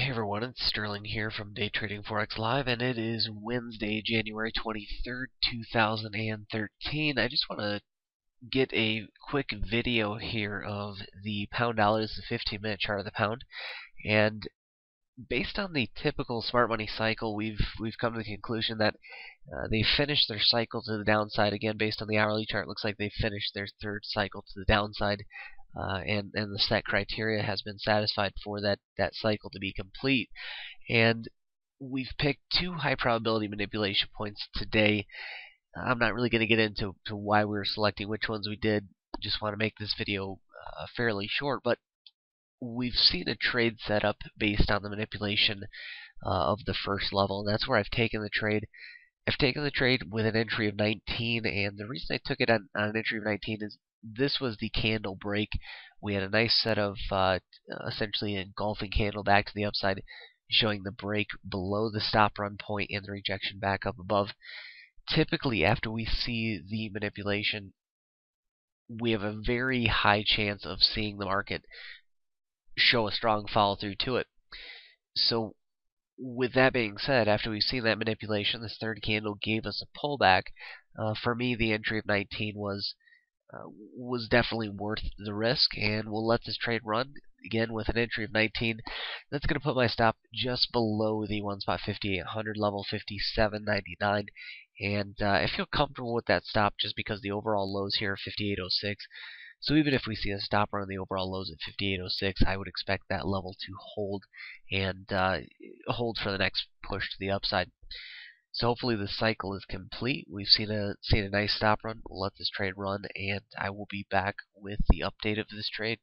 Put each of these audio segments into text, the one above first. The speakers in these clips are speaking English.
Hey everyone, it's Sterling here from Day Trading Forex Live, and it is Wednesday, January 23rd, 2013. I just want to get a quick video here of the pound dollar. This is a 15-minute chart of the pound, and based on the typical smart money cycle, we've come to the conclusion that they finished their cycle to the downside. Again, based on the hourly chart, looks like they finished their third cycle to the downside. And the set criteria has been satisfied for that cycle to be complete. And we've picked two high probability manipulation points today. I'm not really going to get into why we were selecting which ones we did. Just want to make this video fairly short, but we've seen a trade set up based on the manipulation of the first level, and that's where I've taken the trade. I've taken the trade with an entry of 19, and the reason I took it on an entry of 19 is this was the candle break. We had a nice set of essentially an engulfing candle back to the upside, showing the break below the stop run point and the rejection back up above. Typically, after we see the manipulation, we have a very high chance of seeing the market show a strong follow through to it. So with that being said, after we've seen that manipulation, this third candle gave us a pullback. For me, the entry of 19 was definitely worth the risk, and we'll let this trade run again with an entry of 19. That's going to put my stop just below the 5800 level, 57.99, and I feel comfortable with that stop just because the overall lows here are 58.06. So even if we see a stop run on the overall lows at 58.06, I would expect that level to hold and hold for the next push to the upside. So hopefully the cycle is complete. We've seen a nice stop run. We'll let this trade run, and I will be back with the update of this trade.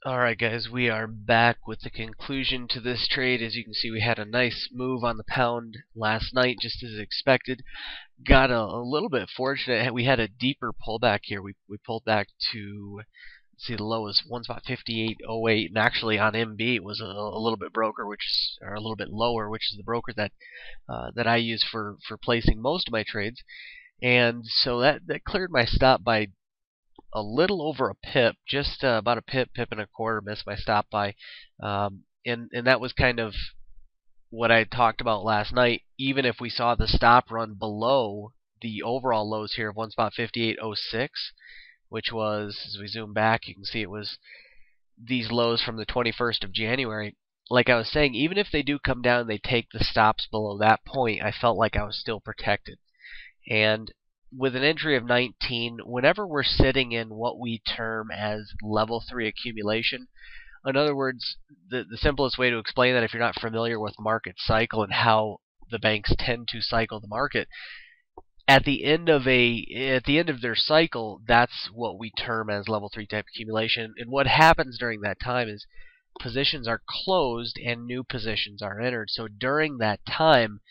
Alright guys, we are back with the conclusion to this trade. As you can see, we had a nice move on the pound last night, just as expected. Got a little bit fortunate. We had a deeper pullback here. We pulled back to, let's see, the low was 58.08, and actually on MB it was a little bit broker, or a little bit lower, which is the broker that I use for placing most of my trades. And so that cleared my stop by a little over a pip, just about a pip and a quarter. Missed my stop by, and that was kind of what I talked about last night. Even if we saw the stop run below the overall lows here of 58.06, which was, as we zoom back, you can see it was these lows from the 21st of January. Like I was saying, even if they do come down and they take the stops below that point, I felt like I was still protected. And with an entry of 19, whenever we're sitting in what we term as level 3 accumulation, in other words, the simplest way to explain that, if you're not familiar with market cycle and how the banks tend to cycle the market, at the end of their cycle, that's what we term as level 3 type accumulation. And what happens during that time is positions are closed and new positions are entered. So during that time,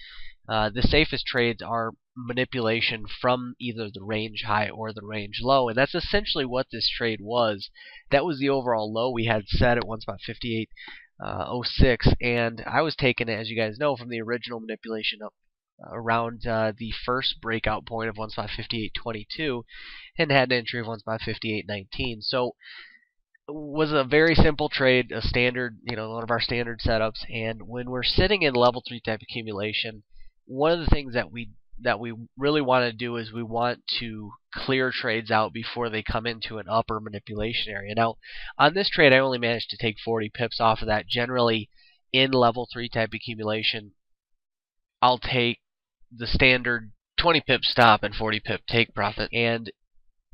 the safest trades are manipulation from either the range high or the range low, and that's essentially what this trade was. That was the overall low we had set at 58.06, and I was taking it, as you guys know, from the original manipulation up around the first breakout point of 58.22, and had an entry of 58.19. So it was a very simple trade, a standard, one of our standard setups. And when we're sitting in level 3 type accumulation, one of the things that we really want to do is we want to clear trades out before they come into an upper manipulation area. Now, on this trade, I only managed to take 40 pips off of that. Generally, in level 3 type accumulation, I'll take the standard 20 pip stop and 40 pip take profit. And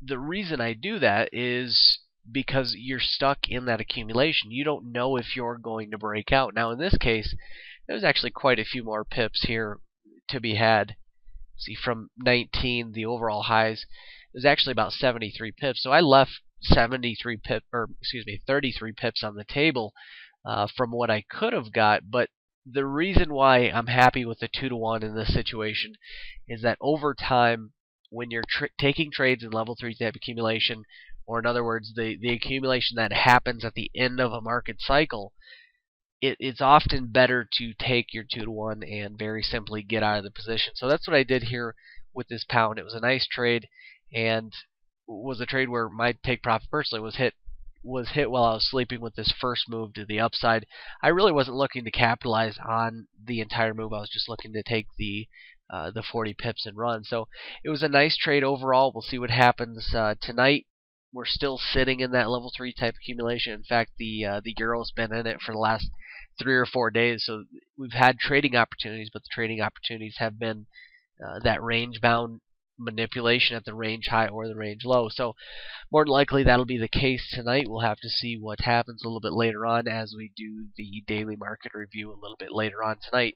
the reason I do that is because you're stuck in that accumulation. You don't know if you're going to break out. Now, in this case, there's actually quite a few more pips here to be had. See, from 19, the overall highs, it was actually about 73 pips. So I left 33 pips on the table from what I could have got. But the reason why I'm happy with the 2-to-1 in this situation is that over time, when you're taking trades in level 3 type accumulation, or in other words, the accumulation that happens at the end of a market cycle, it's often better to take your 2-to-1 and very simply get out of the position. So that's what I did here with this pound. It was a nice trade, and was a trade where my take profit personally was hit was hit while I was sleeping with this first move to the upside. I really wasn't looking to capitalize on the entire move. I was just looking to take the 40 pips and run. So it was a nice trade overall. We'll see what happens tonight. We're still sitting in that level 3 type accumulation. In fact, the euro's been in it for the last 3 or 4 days. So we've had trading opportunities, but the trading opportunities have been that range bound manipulation at the range high or the range low. So more than likely that'll be the case tonight. We'll have to see what happens a little bit later on as we do the daily market review a little bit later on tonight.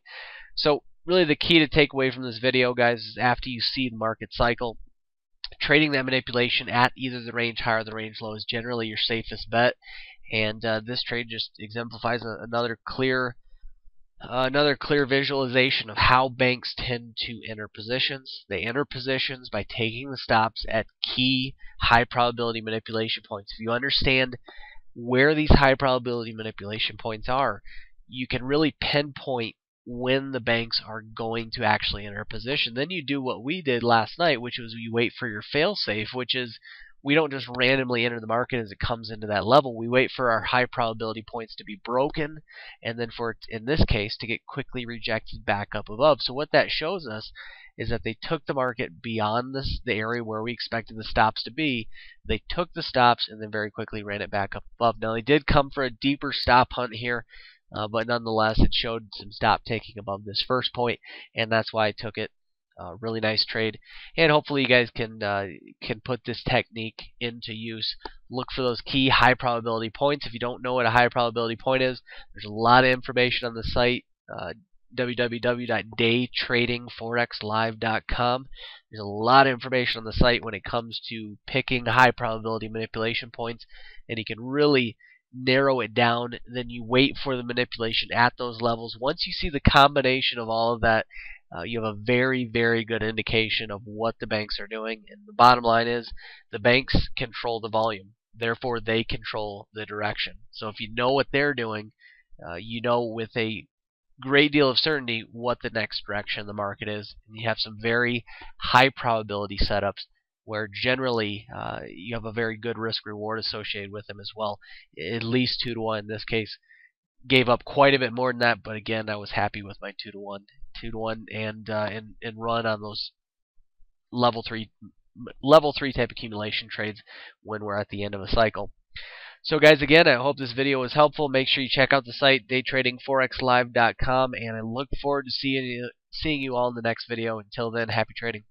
So really the key to take away from this video, guys, is after you see the market cycle, trading that manipulation at either the range high or the range low is generally your safest bet. And this trade just exemplifies another clear visualization of how banks tend to enter positions. They enter positions by taking the stops at key high probability manipulation points. If you understand where these high probability manipulation points are, you can really pinpoint when the banks are going to actually enter a position. Then you do what we did last night, which was you wait for your fail-safe, which is we don't just randomly enter the market as it comes into that level. We wait for our high probability points to be broken, and then for it, in this case, to get quickly rejected back up above. So what that shows us is that they took the market beyond the area where we expected the stops to be. They took the stops and then very quickly ran it back up above. Now they did come for a deeper stop hunt here, but nonetheless it showed some stop taking above this first point, and that's why I took it. Really nice trade, and hopefully you guys can put this technique into use. Look for those key high probability points. If you don't know what a high probability point is, there's a lot of information on the site, www.daytradingforexlive.com. There's a lot of information on the site when it comes to picking high probability manipulation points, and you can really narrow it down. Then you wait for the manipulation at those levels. Once you see the combination of all of that, you have a very, very good indication of what the banks are doing. And the bottom line is the banks control the volume. Therefore, they control the direction. So if you know what they're doing, you know with a great deal of certainty what the next direction of the market is. And you have some very high probability setups where generally you have a very good risk reward associated with them as well. At least 2 to 1 in this case. Gave up quite a bit more than that, but again, I was happy with my 2 to 1, and run on those level 3 type accumulation trades when we're at the end of a cycle. So guys, again, I hope this video was helpful. Make sure you check out the site daytradingforexlive.com, and I look forward to seeing you all in the next video. Until then, happy trading.